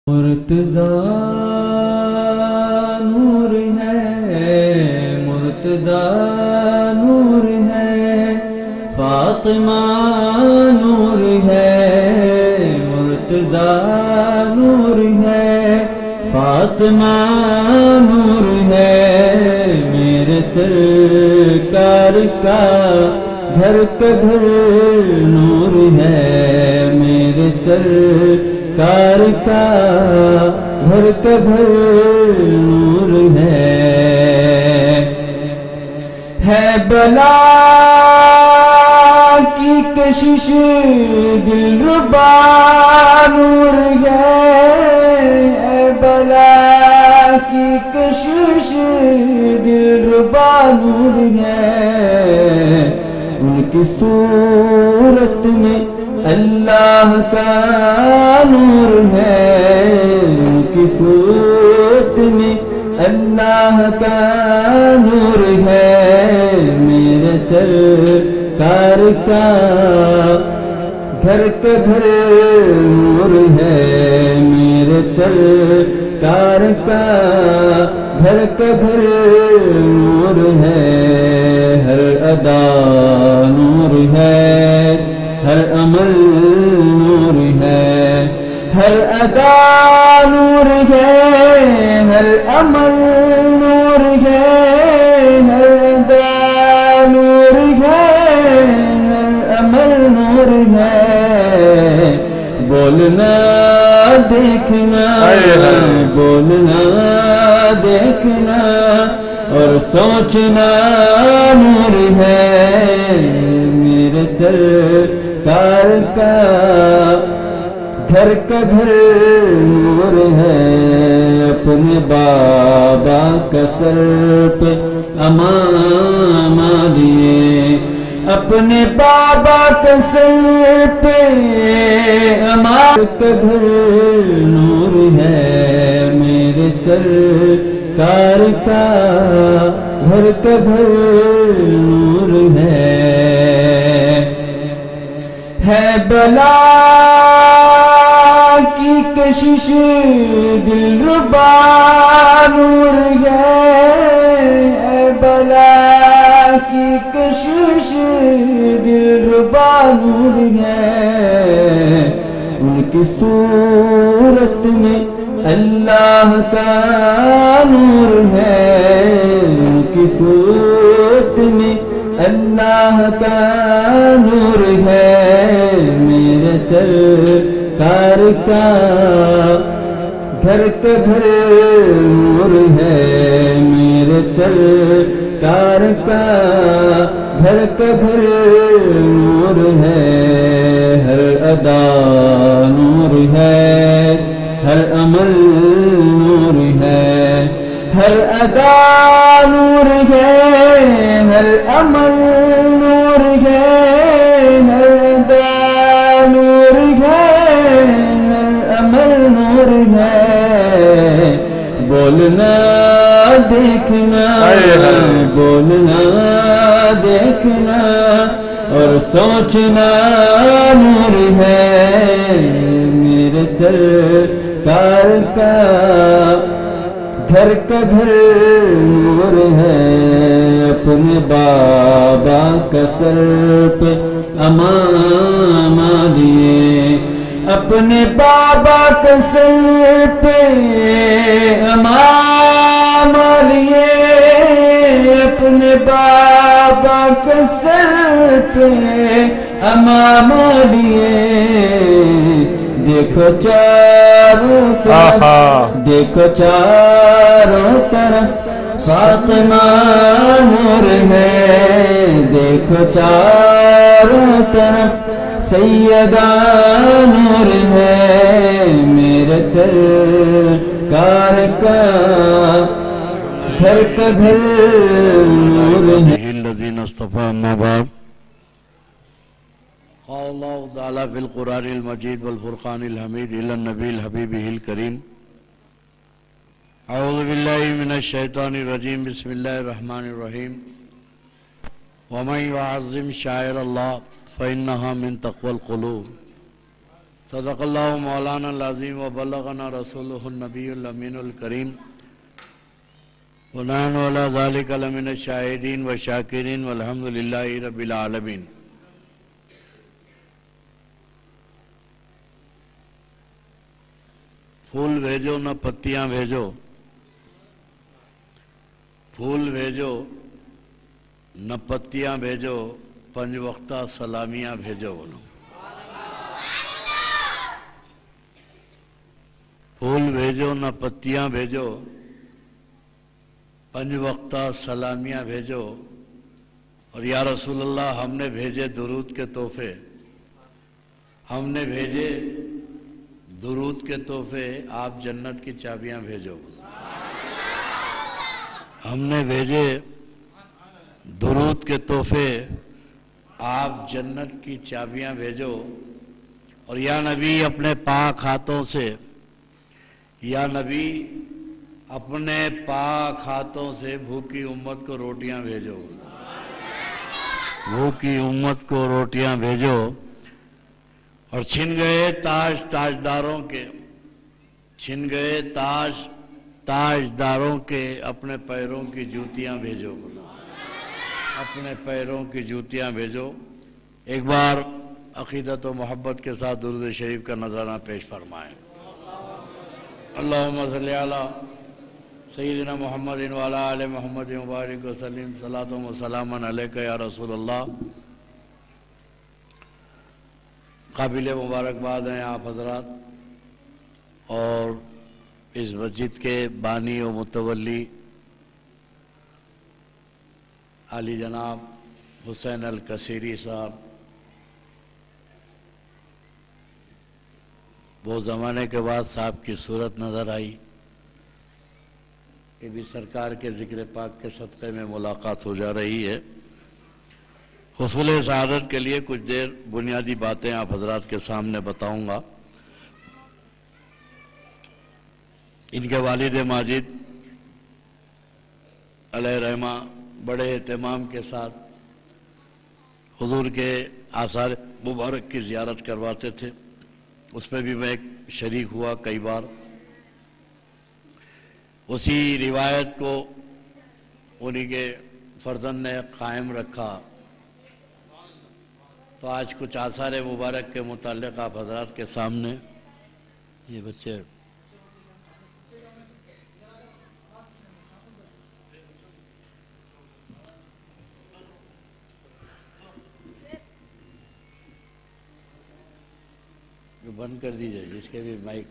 مرتضیٰ نور ہے، مرتضیٰ نور ہے، فاطمہ نور ہے، مرتضیٰ نور ہے، فاطمہ نور ہے، میرے سرکار کا گھر کا گھر نور ہے، میرے سرکار کا گھر کا گھر نور ہے بلا کی کشش دلربا نور ہے بلا کی کشش دلربا نور ہے، ان کی صورت میں اللہ کا نور ہے، ان کی صورت میں اللہ کا نور ہے، میرے سرکار کا گھر کا گھر نور ہے، میرے سرکار کا گھر کا گھر نور ہے، ہر ادا نور ہے، ہر عمل نور ہے، ہر ادا نور ہے، ہر عمل نور ہے، ہر ادا نور ہے، ہر عمل نور ہے، بولنا دیکھنا بولنا دیکھنا اور سوچنا نور ہے، میرے سرکار کا گھر کا گھر نور ہے، اپنے بابا کا سر پہ امامہ لیے، اپنے بابا کا سر پہ امامہ کا گھر نور ہے، میرے سرکار کا گھر کا گھر نور ہے بلا کی کشش دلربا نور ہے بلا کی کشش دلربا نور ہے، ان کی صورت میں اللہ کا نور ہے، ان کی صورت میں اللہ کا نور ہے، میرے سرکار کا گھر کا گھر نور ہے، میرے سرکار کا گھر کا گھر نور ہے، ہر ادا نور ہے، ہر عمل نور ہے، ہر ادا نور ہے، ہر عمل نور ہے، ہر ادا نور ہے، ہر عمل نور ہے، بولنا دیکھنا بولنا دیکھنا اور سوچنا نور ہے، میرے سرکار کا گھر کا گھر نور ہے، اپنے بابا کا سر پہ امامہ لیے، اپنے بابا کا سر پہ امامہ لیے، اپنے بابا کا سر پہ امامہ لیے، دیکھو چاروں طرف دیکھو چاروں طرف فاطمہ نور ہے، دیکھو چاروں طرف سیدہ نور ہے، میرے سرکار کا گھر کا گھر نور ہے۔ الذین اصطفیٰ اما بعد، قال اللہ تعالیٰ فی القرآن المجید والفرقان الحمید الی النبی الحبیبہ الکریم، اعوذ باللہ من الشیطان الرجیم، بسم اللہ الرحمن الرحیم، ومن يعظم شعائر اللہ فإنها من تقوى القلوب، صدق اللہ مولانا العظیم و بلغنا رسولہ النبی الامین الکریم ونحن علی ذلک لمن الشاہدین والشاکرین والحمد للہ رب العالمین۔ پھول بھیجو نہ پتیاں بھیجو، پھول بھیجو نہ پتیاں بھیجو، پنج وقتہ سلامیاں بھیجو۔ پھول بھیجو نہ پتیاں بھیجو، پنج وقتہ سلامیاں بھیجو۔ اور یا رسول اللہ ہم نے بھیجے درود کے تحفے، ہم نے بھیجے درود کے تحفے، آپ جنت کی چابیاں بھیجو۔ ہم نے بھیجے درود کے تحفے، آپ جنت کی چابیاں بھیجو۔ اور یا نبی اپنے پاک ہاتھوں سے، یا نبی اپنے پاک ہاتھوں سے بھوکی امت کو روٹیاں بھیجو، بھوکی امت کو روٹیاں بھیجو۔ اور چھن گئے تاج تاجداروں کے، چھن گئے تاج تاجداروں کے، اپنے پیروں کی جوتیاں بھیجو، اپنے پیروں کی جوتیاں بھیجو۔ ایک بار عقیدت و محبت کے ساتھ درود شریف کا نذرانہ پیش فرمائیں۔ اللہم صلی علی سیدنا محمد وعلی آل محمد مبارک وسلم، صلاۃ و سلاما علیک یا رسول اللہ۔ قابل مبارکباد ہیں آپ حضرات، اور اس مسجد کے بانی و متولی علی جناب حسین الکثیری صاحب، وہ زمانے کے بعد صاحب کی صورت نظر آئی کہ بھی سرکار کے ذکر پاک کے صدقے میں ملاقات ہو جا رہی ہے۔ حصول سعادت کے لیے کچھ دیر بنیادی باتیں آپ حضرات کے سامنے بتاؤں گا۔ ان کے والد ماجد علیہ رحمہ بڑے اہتمام کے ساتھ حضور کے آثار مبارک کی زیارت کرواتے تھے، اس میں بھی میں ایک شریک ہوا کئی بار۔ اسی روایت کو انہی کے فرزند نے قائم رکھا، تو آج کچھ آثار مبارک کے متعلق آپ حضرات کے سامنے یہ بچے بند کر دیجئے، جس کے بھی مائک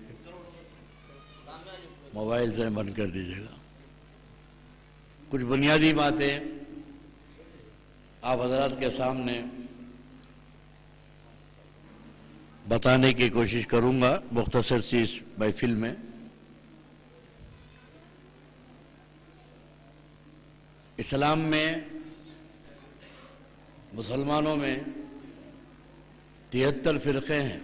موبائل سے بند کر دیجئے گا۔ کچھ بنیادی باتیں آپ حضرات کے سامنے بتانے کی کوشش کروں گا مختصر سی اس محفل میں۔ اسلام میں مسلمانوں میں 73 فرقے ہیں۔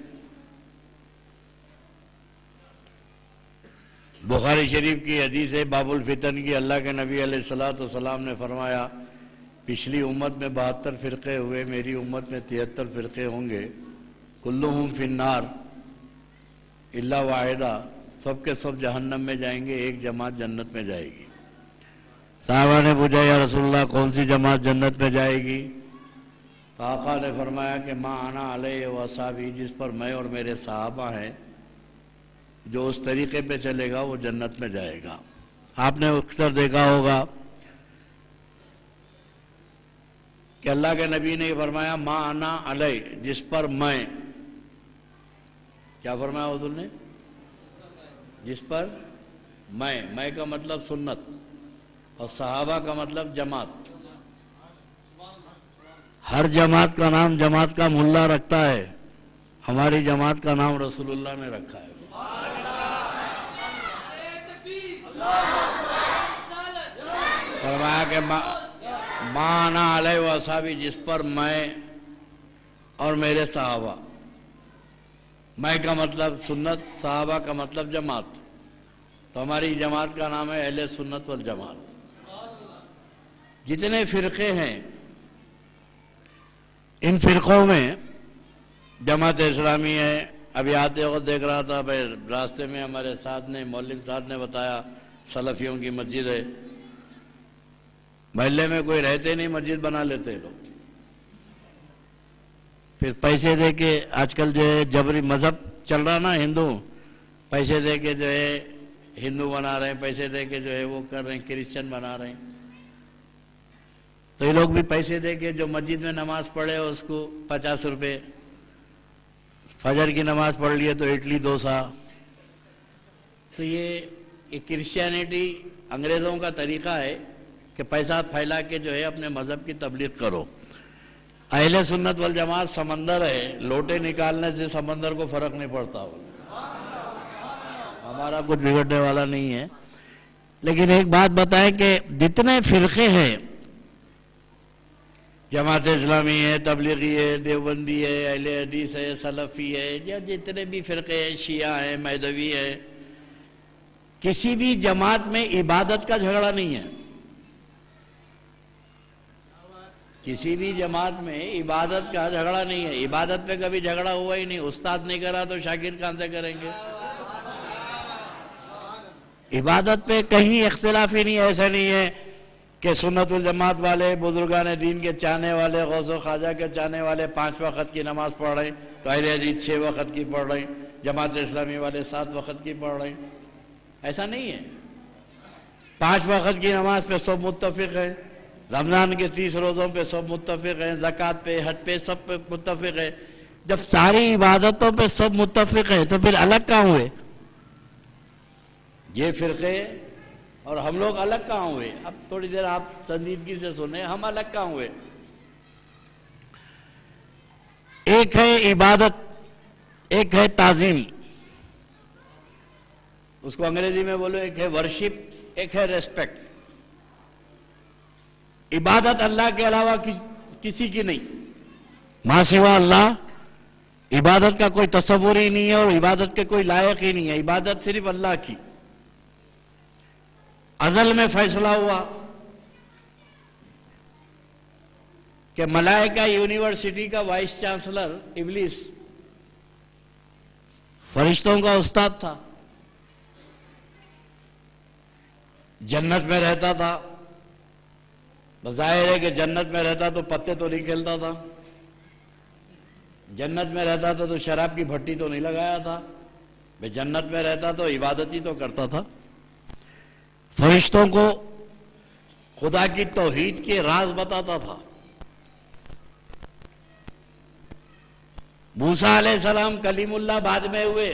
بخاری شریف کی حدیث ہے باب الفتن کی، اللہ کے نبی علیہ السلام نے فرمایا پچھلی امت میں 72 فرقے ہوئے، میری امت میں 73 فرقے ہوں گے، کلہم فی النار الا واحدہ، سب کے سب جہنم میں جائیں گے، ایک جماعت جنت میں جائے گی۔ صحابہ نے پوچھا یا رسول اللہ کون سی جماعت جنت میں جائے گی؟ تو آقا نے فرمایا کہ ما انا علیہ و اصحابی، جس پر میں اور میرے صحابہ ہیں، جو اس طریقے پہ چلے گا وہ جنت میں جائے گا۔ آپ نے اکثر دیکھا ہوگا کہ اللہ کے نبی نے یہ فرمایا ما انا علیہ، جس پر میں، کیا فرمایا حضور نے؟ جس پر میں کا مطلب سنت، اور صحابہ کا مطلب جماعت۔ ہر جماعت کا نام جماعت کا ملا رکھتا ہے، ہماری جماعت کا نام رسول اللہ نے رکھا ہے۔ فرمایا کہ ما انا علیہ و اصحابی، جس پر میں اور میرے صحابہ، میں کا مطلب سنت، صحابہ کا مطلب جماعت، تو ہماری جماعت کا نام ہے اہل سنت والجماعت۔ جتنے فرقے ہیں ان فرقوں میں جماعت اسلامی ہے، ابھی آتے وقت دیکھ رہا تھا بھائی راستے میں ہمارے ساتھ نے مولوی صاحب نے بتایا سلفیوں کی مسجد ہے، محلے میں کوئی رہتے نہیں مسجد بنا لیتے لوگ، پھر پیسے دے کے آج کل جو ہے جبری مذہب چل رہا نا ہندو، پیسے دے کے جو ہے ہندو بنا رہے ہیں، پیسے دے کے جو ہے وہ کر رہے ہیں کرسچن بنا رہے ہیں، تو یہ لوگ بھی پیسے دے کے جو مسجد میں نماز پڑھے اس کو 50 روپے، فجر کی نماز پڑھ لیے تو اڈلی ڈوسا. تو یہ کرسچینٹی انگریزوں کا طریقہ ہے کہ پیسہ پھیلا کے جو ہے اپنے مذہب کی تبلیغ کرو. اہل سنت والجماعت سمندر ہے، لوٹے نکالنے سے سمندر کو فرق نہیں پڑتا، ہمارا کچھ بگڑنے والا نہیں ہے. لیکن ایک بات بتائیں کہ جتنے فرقے ہیں، جماعت اسلامی ہے، تبلیغی ہے، دیوبندی ہے، اہل حدیث ہے، سلفی ہے، یا جتنے بھی فرقے ہیں، شیعہ ہیں، مہدوی ہے، کسی بھی جماعت میں عبادت کا جھگڑا نہیں ہے. کسی بھی جماعت میں عبادت کا جھگڑا نہیں ہے. عبادت پہ کبھی جھگڑا ہوا ہی نہیں. استاد نہیں کرا تو شاگرد کہاں سے کریں گے؟ عبادت پہ کہیں اختلاف ہی نہیں. ایسا نہیں ہے کہ سنت الجماعت والے بزرگان دین کے چاہنے والے، غوث و خواجہ کے چاہنے والے 5 وقت کی نماز پڑھ رہے ہیں تو اہل حدیث 6 وقت کی پڑھ رہے ہیں، جماعت اسلامی والے 7 وقت کی پڑھ رہے ہیں. ایسا نہیں ہے. 5 وقت کی نماز پہ سب متفق ہیں، رمضان کے 30 روزوں پہ سب متفق ہیں، زکوٰۃ پہ، حج پہ سب پہ متفق ہیں. جب ساری عبادتوں پہ سب متفق ہیں تو پھر الگ کہاں ہوئے؟ یہ فرقے اور ہم لوگ الگ کہاں ہوئے؟ اب تھوڑی دیر آپ سنجیدگی سے سنیں، ہم الگ کہاں ہوئے؟ ایک ہے عبادت، ایک ہے تعظیم، اس کو انگریزی میں بولو، ایک ہے ورشپ، ایک ہے ریسپیکٹ. عبادت اللہ کے علاوہ کسی کی نہیں، ماں سوا اللہ. عبادت کا کوئی تصور ہی نہیں ہے اور عبادت کے کوئی لائق ہی نہیں ہے. عبادت صرف اللہ کی. ازل میں فیصلہ ہوا کہ ملائکہ یونیورسٹی کا وائس چانسلر ابلیس فرشتوں کا استاد تھا، جنت میں رہتا تھا. بظاہر ہے کہ جنت میں رہتا تو پتے تو نہیں کھیلتا تھا، جنت میں رہتا تو شراب کی بھٹی تو نہیں لگایا تھا، جنت میں رہتا تو عبادت ہی تو کرتا تھا. فرشتوں کو خدا کی توحید کے راز بتاتا تھا. موسیٰ علیہ السلام کلیم اللہ بعد میں ہوئے،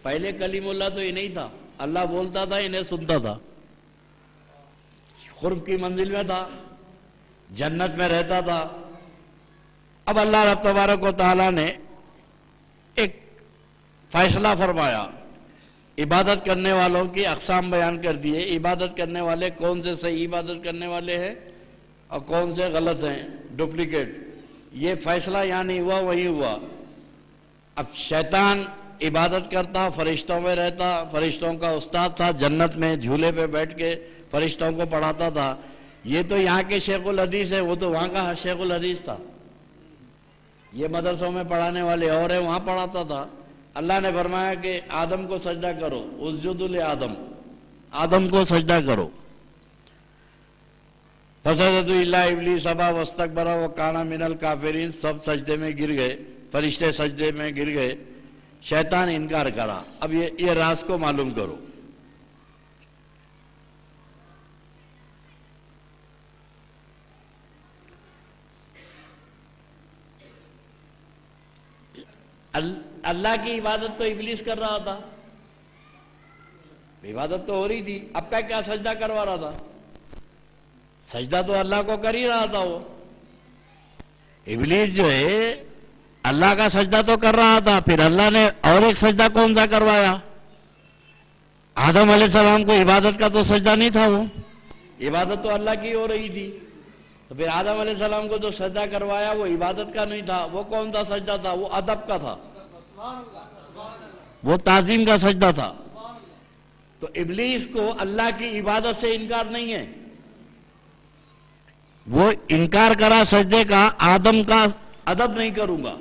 پہلے کلیم اللہ تو یہ نہیں تھا. اللہ بولتا تھا، انہیں سنتا تھا. قرب کی منزل میں تھا، جنت میں رہتا تھا. اب اللہ رب تبارک و تعالیٰ نے ایک فیصلہ فرمایا، عبادت کرنے والوں کی اقسام بیان کر دیے. عبادت کرنے والے کون سے صحیح عبادت کرنے والے ہیں اور کون سے غلط ہیں، ڈپلیکیٹ. یہ فیصلہ یہاں نہیں ہوا، وہی ہوا. اب شیطان عبادت کرتا، فرشتوں میں رہتا، فرشتوں کا استاد تھا، جنت میں جھولے پہ بیٹھ کے فرشتوں کو پڑھاتا تھا. یہ تو یہاں کے شیخ الحدیث ہے، وہ تو وہاں کا شیخ الحدیث تھا. یہ مدرسوں میں پڑھانے والے اور ہیں، وہاں پڑھاتا تھا. اللہ نے فرمایا کہ آدم کو سجدہ کرو، اسجدوا لآدم، آدم کو سجدہ کرو. فسجدوا الا ابلیس ابی واستکبر وکان من الکافرین. سب سجدے میں گر گئے، فرشتے سجدے میں گر گئے، شیطان انکار کرا. اب یہ راز کو معلوم کرو. اللہ کی عبادت تو ابلیس کر رہا تھا، عبادت تو ہو رہی تھی. اب کا کیا سجدہ کروا رہا تھا؟ سجدہ تو اللہ کو کر ہی رہا تھا. وہ ابلیس جو ہے اللہ کا سجدہ تو کر رہا تھا، پھر اللہ نے اور ایک سجدہ کون سا کروایا؟ آدم علیہ السلام کو عبادت کا تو سجدہ نہیں تھا، وہ عبادت تو اللہ کی ہو رہی تھی. تو پھر آدم علیہ السلام کو جو سجدہ کروایا وہ عبادت کا نہیں تھا. وہ کون سا سجدہ تھا؟ وہ ادب کا تھا، وہ تعظیم کا سجدہ تھا. تو ابلیس کو اللہ کی عبادت سے انکار نہیں ہے. وہ انکار کرا سجدے کا، آدم کا ادب نہیں کروں گا.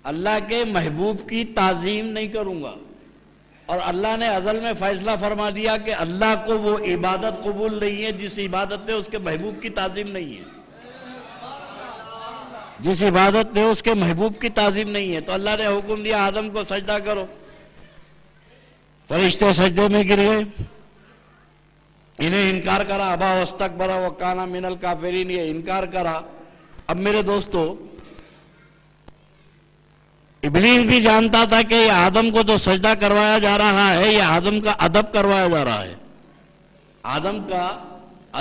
اللہ کے محبوب کی تعظیم نہیں کروں گا. اور اللہ نے ازل میں فیصلہ فرما دیا کہ اللہ کو وہ عبادت قبول نہیں ہے جس عبادت میں اس کے محبوب کی تعظیم نہیں ہے. جس عبادت میں اس کے محبوب کی تعظیم نہیں ہے. تو اللہ نے حکم دیا آدم کو سجدہ کرو. فرشتے سجدے میں گر گئے. انہیں انکار کرا. ابا واستکبر وکان من الکافرین. یہ انکار کرا. اب میرے دوستو ابلیس بھی جانتا تھا کہ یہ آدم کو تو سجدہ کروایا جا رہا ہے یہ آدم کا ادب کروایا جا رہا ہے. آدم کا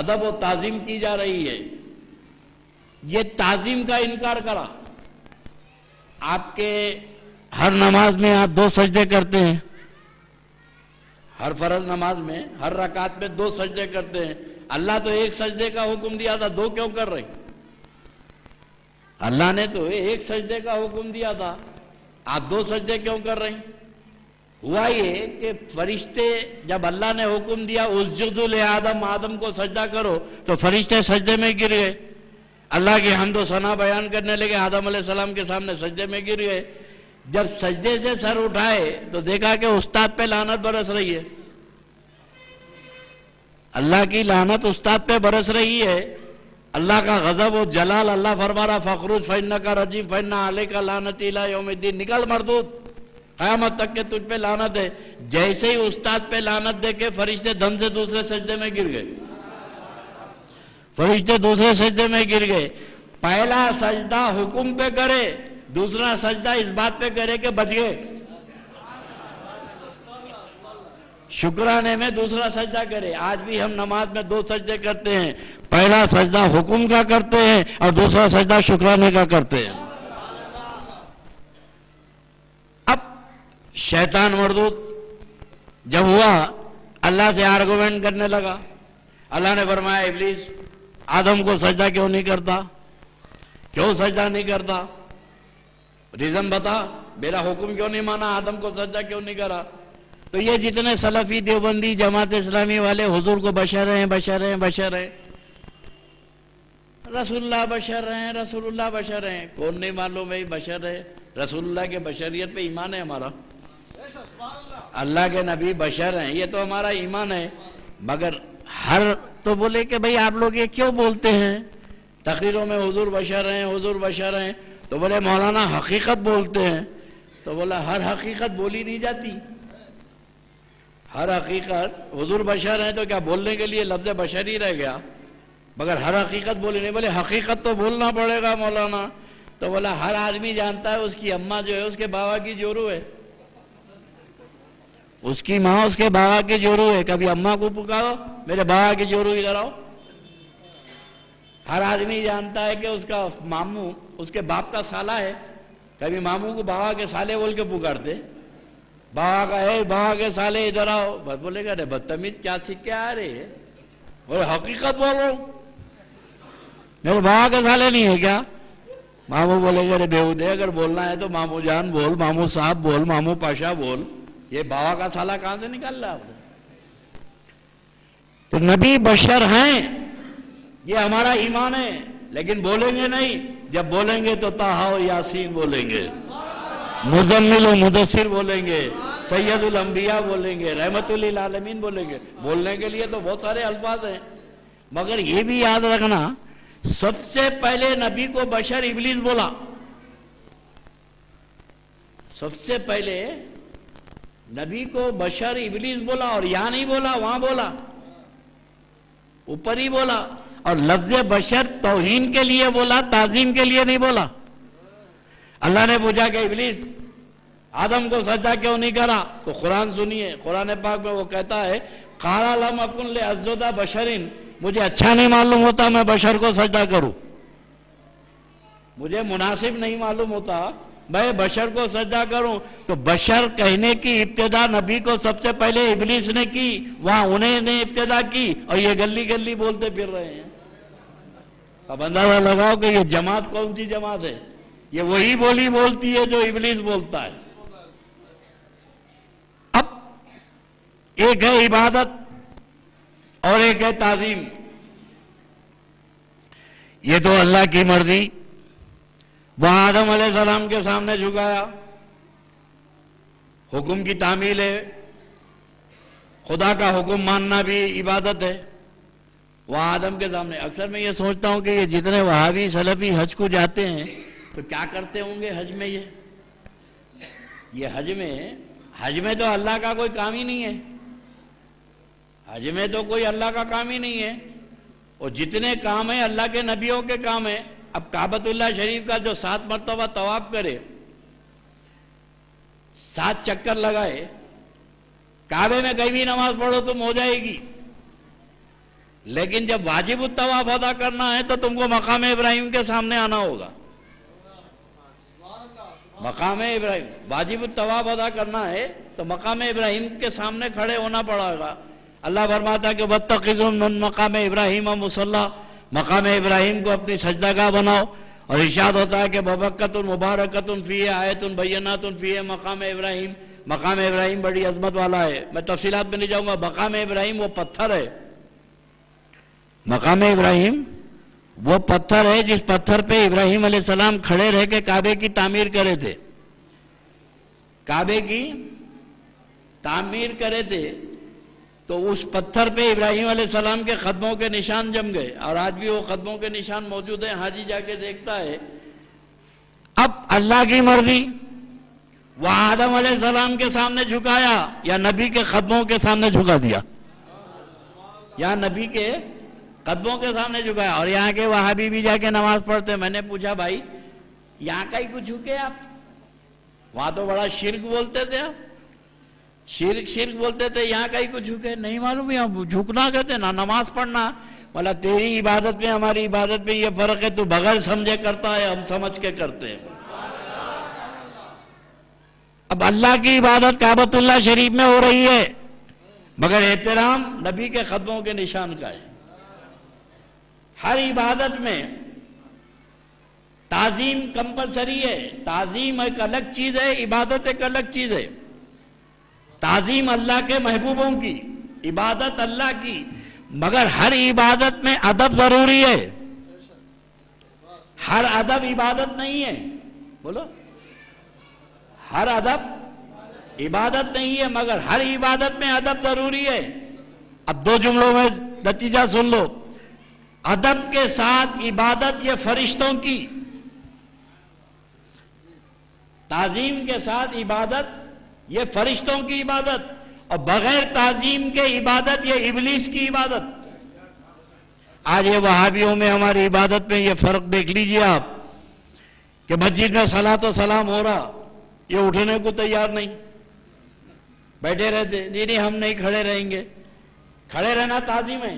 ادب و تعظیم کی جا رہی ہے. یہ تعظیم کا انکار کرا. آپ کے ہر نماز میں آپ 2 سجدے کرتے ہیں. ہر فرض نماز میں ہر رکعت میں 2 سجدے کرتے ہیں. اللہ تو 1 سجدے کا حکم دیا تھا. 2 کیوں کر رہے؟ اللہ نے تو 1 سجدے کا حکم دیا تھا. آپ 2 سجدے کیوں کر رہے ہیں؟ ہوا یہ کہ فرشتے جب اللہ نے حکم دیا اسجدوا لآدم آدم کو سجدہ کرو تو فرشتے سجدے میں گر گئے. اللہ کی حمد و ثنا بیان کرنے لگے. آدم علیہ السلام کے سامنے سجدے میں گر گئے. جب سجدے سے سر اٹھائے تو دیکھا کہ استاد پہ لعنت برس رہی ہے. اللہ کی لعنت استاد پہ برس رہی ہے. اللہ کا غضب و جلال. اللہ فرما رہا فخرج فإنک رجیم فإن علیک لعنتی الی یوم الدین. نکل مردود قیامت تک کے تجھ پہ لعنت ہے. جیسے ہی استاد پہ لعنت دے کے فرشتے دم سے دوسرے سجدے میں گر گئے. فرشتے دوسرے سجدے میں گر گئے. پہلا سجدہ حکم پہ کرے. دوسرا سجدہ اس بات پہ کرے کہ بچ گئے. شکرانے میں دوسرا سجدہ کرے. آج بھی ہم نماز میں 2 سجدے کرتے ہیں. پہلا سجدہ حکم کا کرتے ہیں اور دوسرا سجدہ شکرانے کا کرتے ہیں. اب شیطان مردود جب ہوا اللہ سے آرگومنٹ کرنے لگا. اللہ نے فرمایا ابلیس آدم کو سجدہ کیوں نہیں کرتا؟ کیوں سجدہ نہیں کرتا؟ ریزن بتا. میرا حکم کیوں نہیں مانا؟ آدم کو سجدہ کیوں نہیں کرا؟ تو یہ جتنے سلفی دیوبندی جماعت اسلامی والے حضور کو بشر ہیں بشر ہیں بشر ہیں رسول اللہ بشر ہیں رسول اللہ بشر ہیں. کون نہیں معلوم ہے بشر ہے؟ رسول اللہ کے بشریت پہ ایمان ہے ہمارا. اللہ کے نبی بشر ہیں یہ تو ہمارا ایمان ہے. مگر ہر تو بولے کہ بھئی آپ لوگ یہ کیوں بولتے ہیں تقریروں میں حضور بشر ہیں حضور بشر ہیں؟ تو بولے مولانا حقیقت بولتے ہیں. تو بولا ہر حقیقت بولی نہیں جاتی. ہر حقیقت حضور بشر ہیں تو کیا بولنے کے لیے لفظ بشر ہی رہ گیا؟ مگر ہر حقیقت بولی نہیں. بولے حقیقت تو بولنا پڑے گا مولانا. تو بولا ہر آدمی جانتا ہے اس کی اماں جو ہے اس کے بابا کی جورو ہے. اس کی ماں اس کے بابا کی جورو ہے. کبھی اماں کو پکارو میرے بابا کی جورو ادھر آؤ. ہر آدمی جانتا ہے کہ اس کا ماموں اس کے باپ کا سالہ ہے. کبھی ماموں کو بابا کے سالے بول کے پکارتے. بابا کا ہے بابا کے سالے ادھر آؤ. بس بولے گا بدتمیز کیا سیکھ کے آ رہے ہیں؟ بولے حقیقت بولو میرے بابا کے سالے نہیں ہے کیا؟ ماموں بولے گا بیہودے اگر بولنا ہے تو ماموں جان بول ماموں صاحب بول ماموں پاشا بول. یہ بابا کا سالہ کہاں سے نکال رہا آپ نے؟ تو نبی بشر ہیں یہ ہمارا ایمان ہے. لیکن بولیں گے نہیں. جب بولیں گے تو طٰہٰ و یاسین بولیں گے. مزمل و مدثر بولیں گے. سید الانبیاء بولیں گے. رحمت للعالمین بولیں گے. بولنے کے لیے تو بہت سارے الفاظ ہیں. مگر یہ بھی یاد رکھنا سب سے پہلے نبی کو بشر ابلیس بولا. سب سے پہلے نبی کو بشر ابلیس بولا. اور یہاں نہیں بولا وہاں بولا اوپر ہی بولا. اور لفظ بشر توہین کے لیے بولا تعظیم کے لیے نہیں بولا. اللہ نے پوچھا کہ ابلیس آدم کو سجدہ کیوں نہیں کرا؟ تو قرآن سنیے. قرآن پاک میں وہ کہتا ہے قال لم اکن لاسجد بشر. مجھے اچھا نہیں معلوم ہوتا میں بشر کو سجدہ کروں. مجھے مناسب نہیں معلوم ہوتا میں بشر کو سجدہ کروں. تو بشر کہنے کی ابتدا نبی کو سب سے پہلے ابلیس نے کی. وہاں انہیں نے ابتدا کی اور یہ گلی گلی بولتے پھر رہے ہیں. اب اندازہ لگاؤ کہ یہ جماعت کون سی جماعت ہے؟ یہ وہی بولی بولتی ہے جو ابلیس بولتا ہے. اب ایک ہے عبادت اور ایک ہے تعظیم. یہ تو اللہ کی مرضی. وہ آدم علیہ السلام کے سامنے جھکایا. حکم کی تعمیل ہے، خدا کا حکم ماننا بھی عبادت ہے. وہ آدم کے سامنے. اکثر میں یہ سوچتا ہوں کہ یہ جتنے وہابی سلفی حج کو جاتے ہیں تو کیا کرتے ہوں گے حج میں. یہ حج میں تو اللہ کا کوئی کام ہی نہیں ہے. حج میں تو کوئی اللہ کا کام ہی نہیں ہے. اور جتنے کام ہیں اللہ کے نبیوں کے کام ہیں. اب کعبۃ اللہ شریف کا جو 7 مرتبہ طواف کرے، 7 چکر لگائے، کعبے میں کہیں بھی نماز پڑھو تم ہو جائے گی. لیکن جب واجب الطواف ادا کرنا ہے تو تم کو مقام ابراہیم کے سامنے آنا ہوگا. مقام ابراہیم واجب الطواف ادا کرنا ہے تو مقام ابراہیم کے سامنے کھڑے ہونا پڑے گا. اللہ فرماتا ہے کہ وَاتَّخِذُوا مِن مقام ابراہیم مصلی، مقام ابراہیم کو اپنی سجدہ گاہ بناؤ. اور ارشاد ہوتا ہے کہ بَبَرَّکَةٌ مُبَارَکَةٌ فِیہَا آیَةٌ بَیِّنَاتٌ فِیہَا مقام ابراہیم. مقام ابراہیم بڑی عظمت والا ہے. میں تفصیلات میں نہیں جاؤں گا. مقام ابراہیم وہ پتھر ہے. مقام ابراہیم وہ پتھر ہے جس پتھر پہ ابراہیم علیہ السلام کھڑے رہ کے کعبے کی تعمیر کرے تھے. کعبے کی تعمیر کرے تھے تو اس پتھر پہ ابراہیم علیہ السلام کے قدموں کے نشان جم گئے. اور آج بھی وہ قدموں کے نشان موجود ہیں. حاجی جا کے دیکھتا ہے. اب اللہ کی مرضی، وہ آدم علیہ السلام کے سامنے جھکایا یا نبی کے قدموں کے سامنے جھکا دیا؟ یا نبی کے قدموں کے سامنے جھکایا. اور یہاں کے وہابی بھی جا کے نماز پڑھتے. میں نے پوچھا بھائی یہاں کا ہی کچھ جھکے آپ؟ وہاں تو بڑا شرک بولتے تھے آپ، شرک بولتے تھے. یہاں کا ہی کچھ جھکے؟ نہیں معلوم یہاں جھکنا کہتے نا نماز پڑھنا. بولا تیری عبادت میں ہماری عبادت میں یہ فرق ہے، تو بغیر سمجھے کرتا ہے، ہم سمجھ کے کرتے ہیں. اب اللہ کی عبادت کعبۃ اللہ شریف میں ہو رہی ہے مگر احترام نبی کے قدموں کے نشان کا ہے. ہر عبادت میں تعظیم کمپلسری ہے. تعظیم ایک الگ چیز ہے، عبادت ایک الگ چیز ہے. تعظیم اللہ کے محبوبوں کی، عبادت اللہ کی. مگر ہر عبادت میں ادب ضروری ہے. ہر ادب عبادت نہیں ہے. بولو، ہر ادب عبادت نہیں ہے مگر ہر عبادت میں ادب ضروری ہے. اب 2 جملوں میں نتیجہ سن لو. ادب کے ساتھ عبادت یہ فرشتوں کی، تعظیم کے ساتھ عبادت یہ فرشتوں کی عبادت، اور بغیر تعظیم کے عبادت یہ ابلیس کی عبادت. آج یہ وہابیوں میں ہماری عبادت میں یہ فرق دیکھ لیجئے آپ کہ مسجد میں صلاۃ و سلام ہو رہا، یہ اٹھنے کو تیار نہیں، بیٹھے رہتے. نہیں ہم نہیں کھڑے رہیں گے. کھڑے رہنا تعظیم ہے.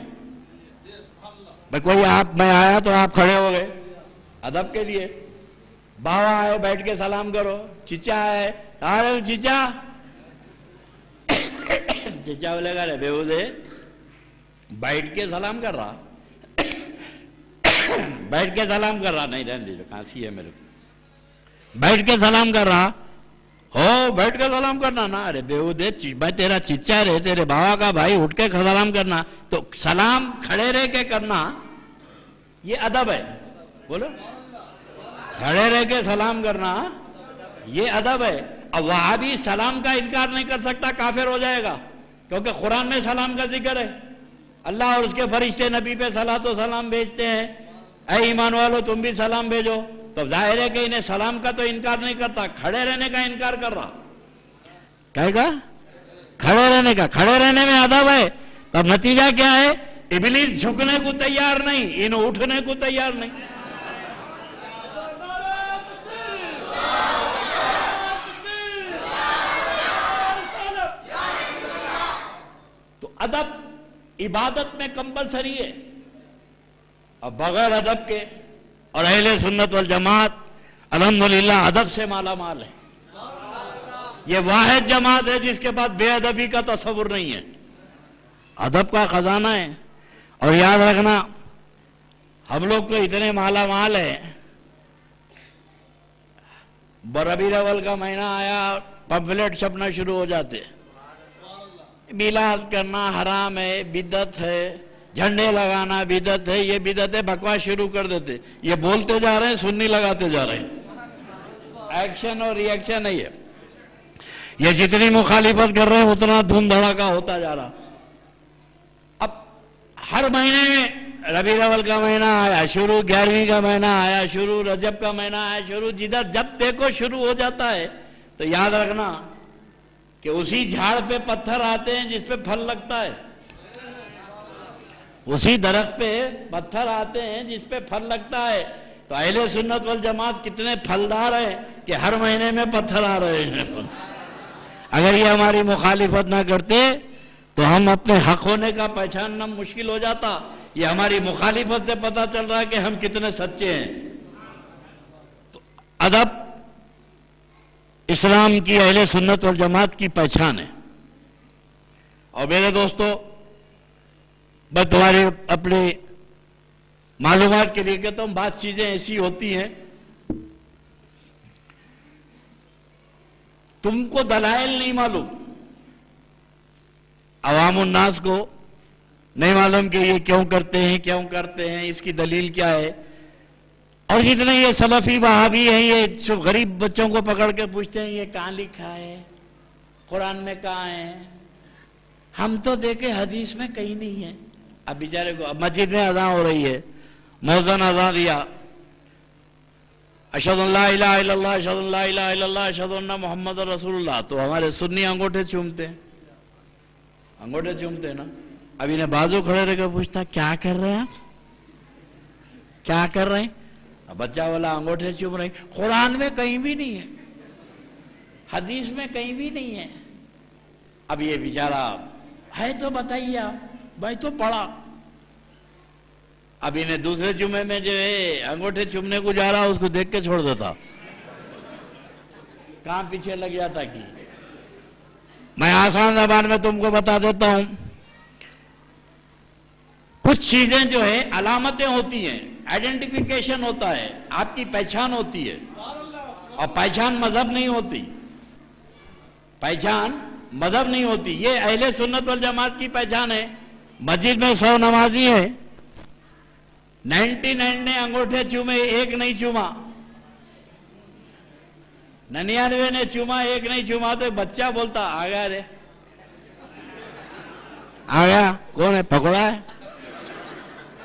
بھئی کوئی میں آیا تو آپ کھڑے ہو گئے ادب کے لیے. باوا آئے بیٹھ کے سلام کرو. چچا آئے آرے چچا چچا بولے گا بے دے بیٹھ کے سلام کر رہا بیٹھ کے سلام کر رہا. نہیں رہنے دیجو، کھانسی ہے میرے کو. بیٹھ کے سلام کر رہا ہو، بیٹھ کے سلام کرنا نا. ارے بے دے میں تیرا چچا رہے، تیرے باوا کا بھائی، اٹھ کے سلام کرنا. تو سلام کھڑے رہ کے کرنا یہ ادب ہے. بولو، کھڑے رہ کے سلام کرنا یہ ادب ہے. اب وہابی سلام کا انکار نہیں کر سکتا، کافر ہو جائے گا، کیونکہ قرآن میں سلام کا ذکر ہے. اللہ اور اس کے فرشتے نبی پہ صلاۃ و سلام بھیجتے ہیں. اے ایمان والو تم بھی سلام بھیجو. تو ظاہر ہے کہ انہیں سلام کا تو انکار نہیں کرتا، کھڑے رہنے کا انکار کر رہا. کہے گا کھڑے رہنے کا، کھڑے رہنے میں ادب ہے. اب نتیجہ کیا ہے؟ ابلیس جھکنے کو تیار نہیں، انہیں اٹھنے کو تیار نہیں. تو ادب عبادت میں کمپلسری ہے. اب بغیر ادب کے، اور اہل سنت والجماعت الحمدللہ ادب سے مالا مال ہے. یہ واحد جماعت ہے جس کے بعد بے ادبی کا تصور نہیں ہے. ادب کا خزانہ ہے. اور یاد رکھنا ہم لوگ تو اتنے مالا مال ہے، ربیع الاول کا مہینہ آیا پمفلیٹ چھپنا شروع ہو جاتے. میلاد کرنا حرام ہے، بدعت ہے، جھنڈے لگانا بدعت ہے. یہ بدعت ہے، بکواس شروع کر دیتے. یہ بولتے جا رہے ہیں، سنی لگاتے جا رہے ہیں. ایکشن اور ری ایکشن ہے. یہ جتنی مخالفت کر رہے ہیں اتنا دھوم دھڑاکا ہوتا جا رہا. اب ہر مہینے میں ربیع الاول کا مہینہ آیا شروع, 11ویں کا مہینہ آیا شروع, رجب کا مہینہ آیا شروع. جدھر جب دیکھو شروع ہو جاتا ہے تو یاد رکھنا کہ اسی جھاڑ پہ پتھر آتے ہیں جس پہ پھل لگتا ہے. اسی درخت پہ پتھر آتے ہیں جس پہ پھل لگتا ہے. تو اہل سنت والجماعت کتنے پھلدار ہیں کہ ہر مہینے میں پتھر آ رہے ہیں. اگر یہ ہماری مخالفت نہ کرتے تو ہم اپنے حق ہونے کا پہچاننا مشکل ہو جاتا. یہ ہماری مخالفت سے پتہ چل رہا ہے کہ ہم کتنے سچے ہیں. تو ادب اسلام کی اہل سنت والجماعت کی پہچان ہے. اور میرے دوستو میں تمہاری اپنی معلومات کے لیے کہتا ہوں, بعض چیزیں ایسی ہوتی ہیں تم کو دلائل نہیں معلوم, عوام الناس کو نہیں معلوم کہ یہ کیوں کرتے ہیں, اس کی دلیل کیا ہے. اور جتنے یہ سلفی وہابی ہیں یہ غریب بچوں کو پکڑ کے پوچھتے ہیں یہ کہاں لکھا ہے, قرآن میں کہاں ہے. ہم تو دیکھے حدیث میں کہیں نہیں ہے. اب بیچارے کو مسجد میں اذان ہو رہی ہے, مؤذن اذان دیا, اشہد ان لا الہ الا اللہ اشہد ان لا الہ الا اللہ اشہد ان محمد رسول اللہ. تو ہمارے سنی انگوٹھے چومتے ہیں نا. اب انہیں بازو کھڑے رہ کے پوچھتا کیا کر رہے ہیں آپ, کیا کر رہے ہیں. اب بچہ والا انگوٹھے چوم رہے ہیں. قرآن میں کہیں بھی نہیں ہے, حدیث میں کہیں بھی نہیں ہے. اب یہ بیچارہ ہے تو بتائیے آپ, بھائی تو پڑھا. اب انہیں دوسرے جمعے میں جو ہے انگوٹھے چومنے کو جا رہا اس کو دیکھ کے چھوڑ دیتا, کہاں پیچھے لگ جاتا. کی میں آسان زبان میں تم کو بتا دیتا ہوں, کچھ چیزیں جو ہے علامتیں ہوتی ہیں, آئیڈینٹیفیکیشن ہوتا ہے, آپ کی پہچان ہوتی ہے. اور پہچان مذہب نہیں ہوتی, پہچان مذہب نہیں ہوتی. یہ اہل سنت والجماعت کی پہچان ہے. مسجد میں 100 نمازی ہیں, 99 نے انگوٹھے چومے, ایک نہیں چوما. 99 نے چوما, ایک نہیں چوما. تو بچہ بولتا آ گیا رے, آ گیا. کون ہے, پکڑا ہے,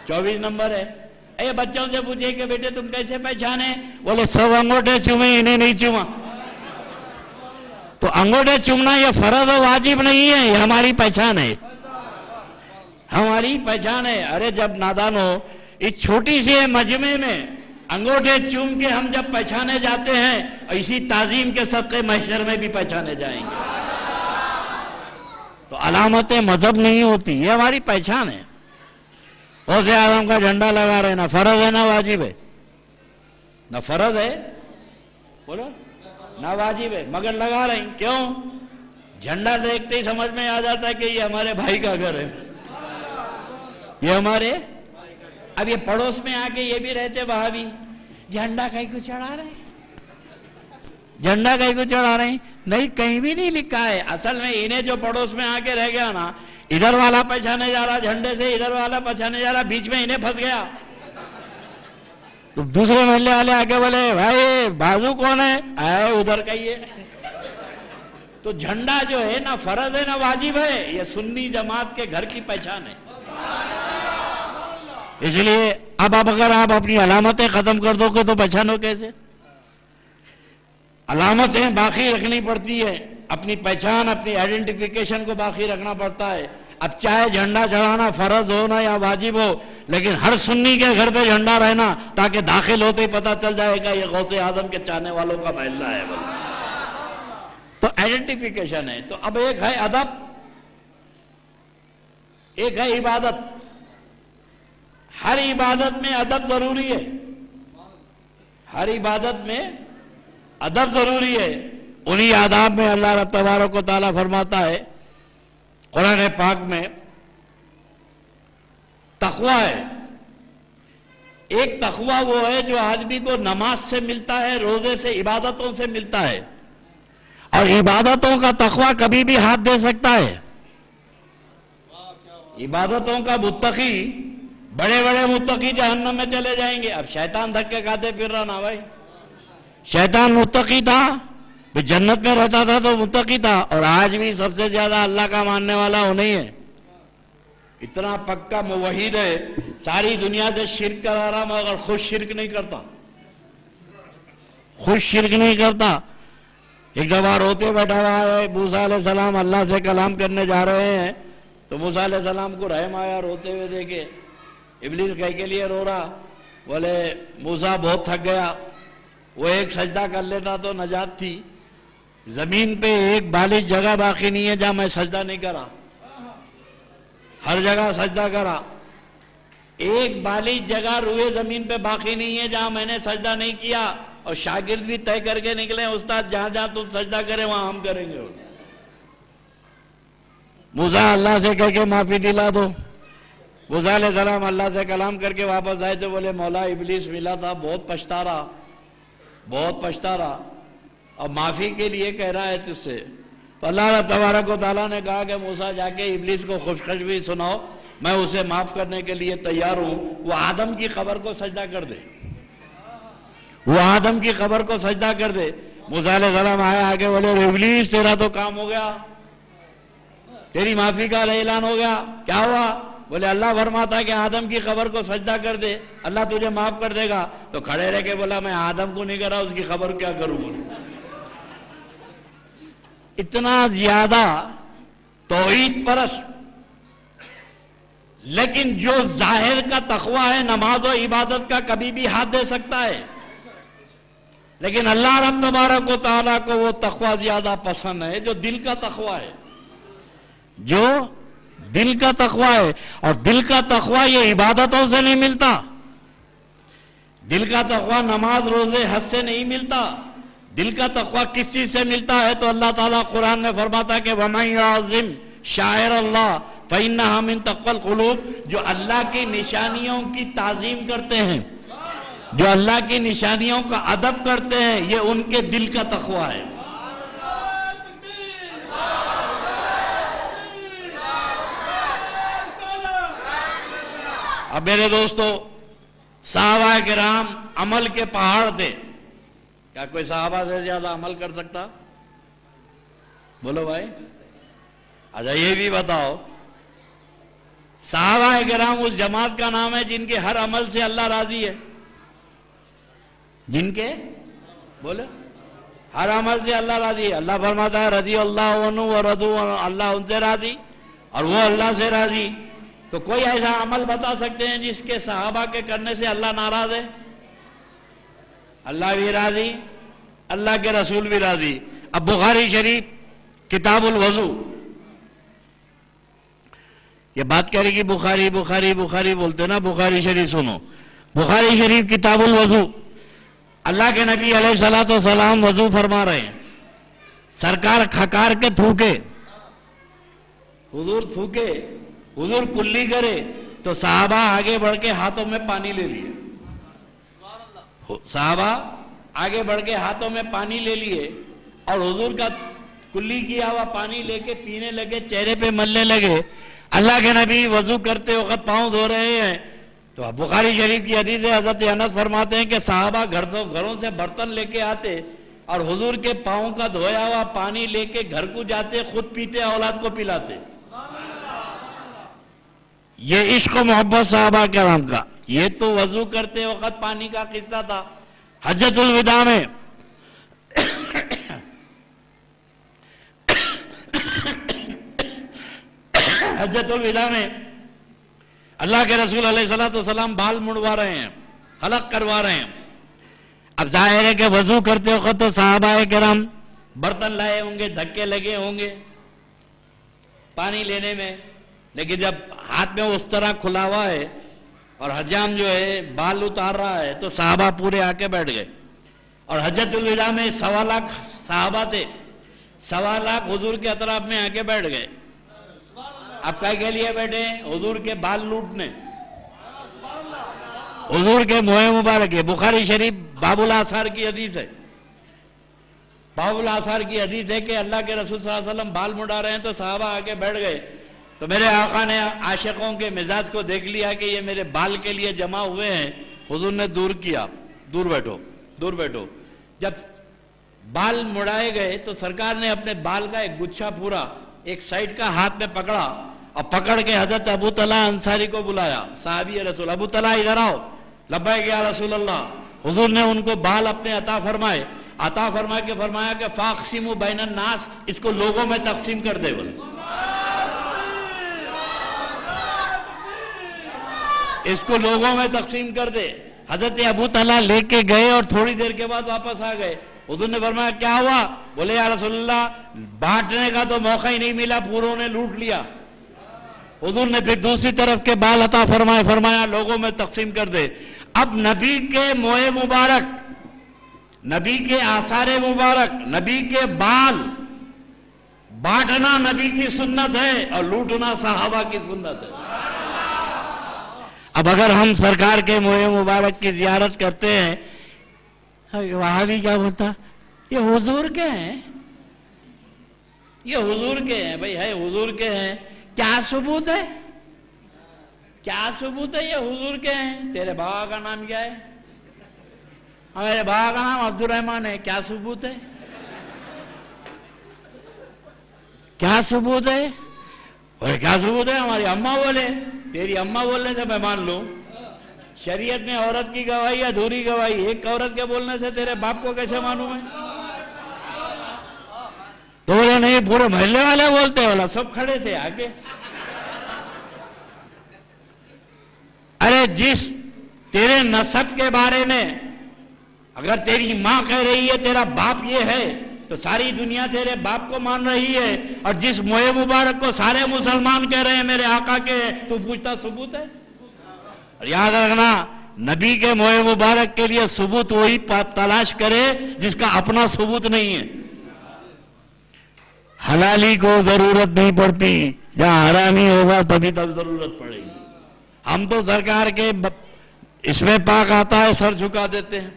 24 نمبر ہے. اے بچوں سے پوچھے کہ بیٹے تم کیسے پہچانے, بولے 100 انگوٹھے چومے, انہیں نہیں چوما. تو انگوٹھے چومنا یہ فرض و واجب نہیں ہے, یہ ہماری پہچان ہے, ہماری پہچان ہے. ارے جب نادان ہو, اس چھوٹی سی مجمع میں انگوٹھے چوم کے ہم جب پہچانے جاتے ہیں, اسی تعظیم کے صدقے محشر میں بھی پہچانے جائیں گے. تو علامتیں مذہب نہیں ہوتی, یہ ہماری پہچان ہے. غوث اعظم کا جھنڈا لگا رہے, نہ فرض ہے نہ واجب ہے, نہ فرض ہے بولو نہ واجب ہے, مگر لگا رہے ہیں. کیوں؟ جھنڈا دیکھتے ہی سمجھ میں آ جاتا ہے کہ یہ ہمارے بھائی کا گھر ہے, یہ ہمارے. اب یہ پڑوس میں آ کے یہ بھی رہتے وہابی, جھنڈا کہیں کو چڑھا رہے ہیں, جھنڈا کہیں کو چڑھا رہے ہیں. نہیں, کہیں بھی نہیں لکھا ہے. اصل میں انہیں جو پڑوس میں آ کے رہ گیا نا, ادھر والا پہچانے جا رہا جھنڈے سے, ادھر والا پہچانے جا رہا, بیچ میں انہیں پھنس گیا. تو دوسرے محلے والے آگے بولے بھائی بازو کون ہے, آئے ادھر کہیے. تو جھنڈا جو ہے نہ فرض ہے نہ واجب ہے, یہ سنی جماعت کے گھر کی پہچان ہے. اس لیے اب اگر آپ اپنی علامتیں ختم کر دو گے تو پہچانو کیسے. علامتیں باقی رکھنی پڑتی ہے, اپنی پہچان اپنی آئیڈینٹیفیکیشن کو باقی رکھنا پڑتا ہے. اب چاہے جھنڈا چڑھانا فرض ہو نہ یا واجب ہو, لیکن ہر سنی کے گھر پہ جھنڈا رہنا, تاکہ داخل ہوتے ہی پتہ چل جائے گا یہ غوث اعظم کے چاہنے والوں کا محلہ ہے. تو آئیڈینٹیفیکیشن ہے. تو اب ایک ہے ادب, ایک ہے عبادت. ہر عبادت میں ادب ضروری ہے, ہر عبادت میں ادب ضروری ہے. انہی آداب میں اللہ تبارک و تعالیٰ فرماتا ہے قرآن پاک میں, تقوی ہے. ایک تقوی وہ ہے جو آدمی کو نماز سے ملتا ہے, روزے سے, عبادتوں سے ملتا ہے. اور عبادتوں کا تقوی کبھی بھی ہاتھ دے سکتا ہے. عبادتوں کا متقی, بڑے بڑے متقی جہنم میں چلے جائیں گے. اب شیطان دھکے کھاتے پھر رہا نا بھائی, شیطان متقی تھا، جنت میں رہتا تھا تو متقی تھا، اور آج بھی سب سے زیادہ اللہ کا ماننے والا وہ نہیں ہے، اتنا پکا موحد ہے، ساری دنیا سے شرک کرا رہا مگر خود شرک نہیں کرتا، خود شرک نہیں کرتا۔ ایک دفعہ روتے بیٹھا ہوا ہے، موسیٰ علیہ السلام اللہ سے کلام کرنے جا رہے ہیں، تو موسیٰ علیہ السلام کو رحم آیا، روتے ہوئے دیکھے، ابلیس کہے کے لیے رو رہا، بولے موسیٰ بہت تھک گیا، وہ ایک سجدہ کر لیتا تو نجات تھی، زمین پہ ایک بالش جگہ باقی نہیں ہے جہاں میں سجدہ نہیں کرا، ہر جگہ سجدہ کرا، ایک بالش جگہ روئے زمین پہ باقی نہیں ہے جہاں میں نے سجدہ نہیں کیا، اور شاگرد بھی طے کر کے نکلے استاد جہاں جہاں تم سجدہ کرے وہاں ہم کریں گے۔ موسیٰ اللہ سے کہہ کے معافی دلا دو، موسیٰ علیہ السلام اللہ سے کلام کر کے واپس آئے تو بولے مولا ابلیس ملا تھا، بہت پچھتا رہا، بہت پچھتا رہا، اب معافی کے لیے کہہ رہا ہے تجھ سے۔ تو اللہ تبارک و تعالیٰ نے کہا کہ موسیٰ جا کے ابلیس کو خوشخبری سناؤ، میں اسے معاف کرنے کے لیے تیار ہوں، وہ آدم کی قبر کو سجدہ کر دے، وہ آدم کی قبر کو سجدہ کر دے۔ موسیٰ علیہ السلام آئے آگے بولے ابلیس تیرا تو کام ہو گیا، تیری معافی کا اعلان ہو گیا، کیا ہوا؟ بولے اللہ فرماتا ہے کہ آدم کی قبر کو سجدہ کر دے، اللہ تجھے معاف کر دے گا۔ تو کھڑے رہ کے بولا میں آدم کو نہیں کرا، اس کی قبر کیا کروں؟ اتنا زیادہ توحید پرست، لیکن جو ظاہر کا تقوی ہے نماز و عبادت کا کبھی بھی ہاتھ دے سکتا ہے، لیکن اللہ رب تبارک و تعالیٰ کو وہ تقوی زیادہ پسند ہے جو دل کا تقوی ہے، جو دل کا تقوی ہے، اور دل کا تقوی یہ عبادتوں سے نہیں ملتا، دل کا تقوی نماز روزے حج سے نہیں ملتا، دل کا تقوی کس چیز سے ملتا ہے؟ تو اللہ تعالیٰ قرآن میں فرماتا ہے کہ وَمَن يَعْظِمْ شَعَائِرَ اللَّهِ فَإِنَّهَا مِن تَقْوَى الْقُلُوبِ، جو اللہ کی نشانیوں کی تعظیم کرتے ہیں، جو اللہ کی نشانیوں کا ادب کرتے ہیں، یہ ان کے دل کا تقوی ہے۔ اب میرے دوستو، صحابہ کرام عمل کے پہاڑ تھے، کیا کوئی صحابہ سے زیادہ عمل کر سکتا؟ بولو بھائی، اچھا یہ بھی بتاؤ، صحابہ کرام اس جماعت کا نام ہے جن کے ہر عمل سے اللہ راضی ہے، جن کے بولے ہر عمل سے اللہ راضی ہے۔ اللہ فرماتا ہے رضی اللہ عنہ ورضوا عنہ، اللہ ان سے راضی اور وہ اللہ سے راضی۔ تو کوئی ایسا عمل بتا سکتے ہیں جس کے صحابہ کے کرنے سے اللہ ناراض ہے؟ اللہ بھی راضی، اللہ کے رسول بھی راضی۔ اب بخاری شریف کتاب الوضو، یہ بات کہہ رہی کہ بخاری بخاری بخاری بولتے نا، بخاری شریف سنو، بخاری شریف کتاب الوضو، اللہ کے نبی علیہ السلام وضو فرما رہے ہیں، سرکار کھکار کے تھوکے، حضور تھوکے، حضور کلی کرے تو صحابہ آگے بڑھ کے ہاتھوں میں پانی لے لیے، صحابہ آگے بڑھ کے ہاتھوں میں پانی لے لیے اور حضور کا کلی کیا ہوا پانی لے کے پینے لگے، چہرے پہ ملنے لگے۔ اللہ کے نبی وضو کرتے وقت پاؤں دھو رہے ہیں، تو بخاری شریف کی حدیث ہے، حضرت انس فرماتے ہیں کہ صحابہ گھروں سے برتن لے کے آتے اور حضور کے پاؤں کا دھویا ہوا پانی لے کے گھر کو جاتے، خود پیتے، اولاد کو پلاتے۔ یہ عشق و محبت صحابہ کرام کا۔ یہ تو وضو کرتے وقت پانی کا قصہ تھا۔ حجۃ الوداع میں حجۃ الوداع میں اللہ کے رسول علیہ السلام بال مڑوا رہے ہیں، حلق کروا رہے ہیں۔ اب ظاہر ہے کہ وضو کرتے وقت تو صحابہ کرام برتن لائے ہوں گے، دھکے لگے ہوں گے پانی لینے میں، لیکن جب ہاتھ میں اس طرح کھلا ہوا ہے اور حجام جو ہے بال اتار رہا ہے تو صحابہ پورے آ کے بیٹھ گئے۔ اور حجۃ الوداع میں 1.25 لاکھ صحابہ تھے، 1.25 لاکھ حضور کے اطراف میں آ کے بیٹھ گئے۔ اب کہے کے لیے بیٹھے؟ حضور کے بال لوٹنے، حضور کے منہ مبارک ہے۔ بخاری شریف باب الآثار کی حدیث ہے، باب الآثار کی حدیث ہے کہ اللہ کے رسول صلی اللہ علیہ وسلم بال مڈا رہے ہیں تو صحابہ آگے بیٹھ گئے، تو میرے آقا نے عاشقوں کے مزاج کو دیکھ لیا کہ یہ میرے بال کے لیے جمع ہوئے ہیں، حضور نے دور کیا، دور بیٹھو دور بیٹھو۔ جب بال مڑائے گئے تو سرکار نے اپنے بال کا ایک گچھا پورا ایک سائیڈ کا ہاتھ میں پکڑا اور پکڑ کے حضرت ابو طلحہ انصاری کو بلایا، صحابی رسول، ابو طلحہ ادھر آؤ، لبیک یا رسول اللہ۔ حضور نے ان کو بال اپنے عطا فرمائے، عطا فرما کے فرمایا کہ فاقسموا بین الناس، اس کو لوگوں میں تقسیم کر دے، بولے اس کو لوگوں میں تقسیم کر دے۔ حضرت ابو طلحہ لے کے گئے اور تھوڑی دیر کے بعد واپس آ گئے۔ حضور نے فرمایا کیا ہوا؟ بولے یا رسول اللہ بانٹنے کا تو موقع ہی نہیں ملا، پوروں نے لوٹ لیا۔ حضور نے پھر دوسری طرف کے بال عطا فرمائے، فرمایا لوگوں میں تقسیم کر دے۔ اب نبی کے موئے مبارک، نبی کے آثار مبارک، نبی کے بال بانٹنا نبی کی سنت ہے اور لوٹنا صحابہ کی سنت ہے۔ اب اگر ہم سرکار کے موئے مبارک کی زیارت کرتے ہیں، وہاں بھی کیا بولتا یہ حضور کے ہیں، یہ حضور کے ہیں، بھئی ہے حضور کے ہیں، کیا ثبوت ہے؟ کیا ثبوت ہے یہ حضور کے ہیں؟ تیرے بابا کا نام کیا ہے؟ ہمارے بابا کا نام عبد الرحمن ہے، کیا ثبوت ہے؟ کیا ثبوت ہے؟ اور کیا ثبوت ہے؟ ہماری اماں بولے، تیری اماں بولنے سے میں مان لوں۔ شریعت میں عورت کی گواہی ادھوری گواہی، ایک عورت کے بولنے سے تیرے باپ کو کیسے مانوں میں؟ تو بولے نہیں پورے محلے والے بولتے، والا سب کھڑے تھے آگے۔ ارے جس تیرے نسب کے بارے میں اگر تیری ماں کہہ رہی ہے تیرا باپ یہ ہے تو ساری دنیا تیرے باپ کو مان رہی ہے، اور جس موئے مبارک کو سارے مسلمان کہہ رہے ہیں میرے آقا کے، تو پوچھتا ثبوت ہے؟ اور یاد رکھنا نبی کے موئے مبارک کے لیے ثبوت وہی تلاش کرے جس کا اپنا ثبوت نہیں ہے۔ حلالی کو ضرورت نہیں پڑتی، جہاں حرامی ہوگا تبھی تک ضرورت پڑے گی۔ ہم تو سرکار کے اس میں پاک آتا ہے سر جھکا دیتے ہیں۔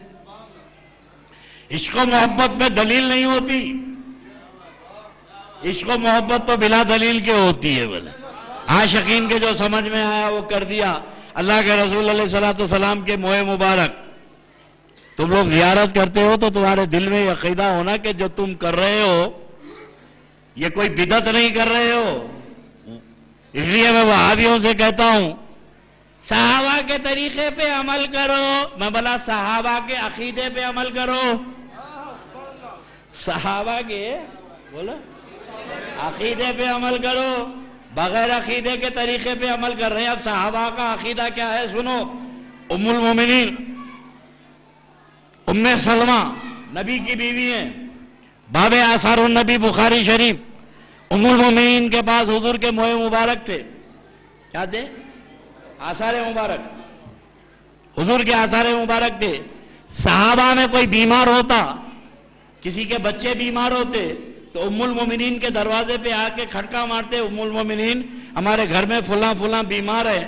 عشق و محبت میں دلیل نہیں ہوتی، عشق و محبت تو بلا دلیل کے ہوتی ہے، بولے عاشقین کے جو سمجھ میں آیا وہ کر دیا۔ اللہ کے رسول علیہ السلام کے موئے مبارک تم لوگ زیارت کرتے ہو تو تمہارے دل میں یہ عقیدہ ہونا کہ جو تم کر رہے ہو یہ کوئی بدعت نہیں کر رہے ہو۔ اس لیے میں وہابیوں سے کہتا ہوں صحابہ کے طریقے پہ عمل کرو، میں بولا صحابہ کے عقیدے پہ عمل کرو، صحابہ کے بولا عقیدے پہ عمل کرو، بغیر عقیدے کے طریقے پہ عمل کر رہے ہیں۔ اب صحابہ کا عقیدہ کیا ہے سنو۔ ام المومنین ام سلمہ نبی کی بیوی ہیں، باب آثار النبی بخاری شریف، ام المومنین کے پاس حضور کے موئے مبارک تھے، کیا تھے؟ آثار مبارک، حضور کے آثار مبارک تھے۔ صحابہ میں کوئی بیمار ہوتا، کسی کے بچے بیمار ہوتے تو ام المومنین کے دروازے پہ آ کے کھٹکا مارتے، ام المومنین ہمارے گھر میں فلاں فلاں بیمار ہے،